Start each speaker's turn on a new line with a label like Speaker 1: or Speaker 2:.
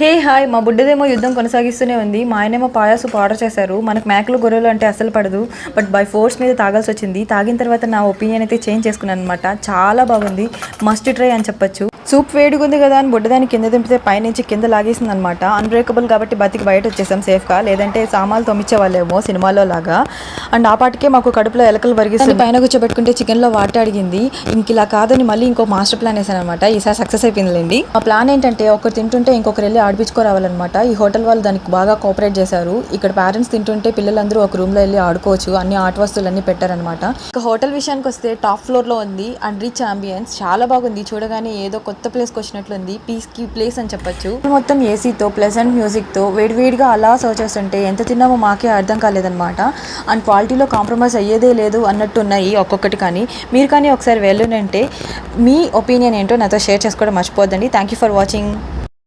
Speaker 1: Hey hi మా బుడ్డదేమో యుద్ధం కొనసాగిస్తూనే ఉంది. మా ఆయనేమో పాయాసు ఆర్డర్ చేశారు. మనకు మేకలు గొర్రెలు అంటే అసలు పడదు, బట్ బై ఫోర్స్ మీద తాగాల్సి వచ్చింది. తాగిన తర్వాత నా ఒపీనియన్ అయితే చేంజ్ చేసుకున్నాను అనమాట. చాలా బాగుంది, మస్ట్ ట్రై అని చెప్పొచ్చు. సూప్ వేడిగా ఉంది కదా అని బుడ్డదాన్ని కింద దింపితే పైనుంచి కింద లాగేసింది అనమాట. అన్బ్రేకబుల్ కాబట్టి బతికి బయట వచ్చేసాం సేఫ్గా, లేదంటే సామాన్లు తొమ్మిచ్చే వాళ్ళేమో సినిమాలో లాగా. అండ్ ఆ పాటికే మాకు కడుపులో ఎలకలు బరిగిస్తుంది. పైన కూర్చోబెట్టుకుంటే చికెన్లో వాట అడిగింది. ఇంక ఇలా కాదని మళ్ళీ ఇంకో మాస్టర్ ప్లాన్ వేసాను అనమాట. ఈసారి సక్సెస్ అయిపోయిందిలేండి. ఆ ప్లాన్ ఏంటంటే ఒకరు తింటుంటే ఇంకొకరు వెళ్ళి ఆడిపించుకోరావాలన్నమాట. ఈ హోటల్ వాళ్ళు దానికి బాగా కోఆపరేట్ చేశారు. ఇక్కడ పేరెంట్స్ తింటుంటే పిల్లలందరూ ఒక రూమ్లో వెళ్ళి ఆడుకోవచ్చు. అన్ని ఆట వస్తువులన్నీ పెట్టారనమాట. ఇక హోటల్ విషయానికి వస్తే టాప్ ఫ్లోర్లో ఉంది అండ్ రిచ్ అంబియన్స్ చాలా బాగుంది. చూడగానే ఏదో కొత్త ప్లేస్కి వచ్చినట్లుంది. పీస్కి ప్లేస్ అని చెప్పొచ్చు. మొత్తం ఏసీతో ప్లెజెంట్ మ్యూజిక్తో వేడివేడిగా అలా సర్వ్ చేస్తుంటే ఎంత తిన్నామో మాకే అర్థం కాలేదన్నమాట. అండ్ క్వాలిటీలో కాంప్రమైజ్ అయ్యేదే లేదు అన్నట్టు ఉన్నాయి ఒక్కొక్కటి. కానీ మీరు కానీ ఒకసారి వెళ్ళునంటే మీ ఒపీనియన్ ఏంటో నాతో షేర్ చేసుకోవడం మర్చిపోద్దండి. Thank you for watching.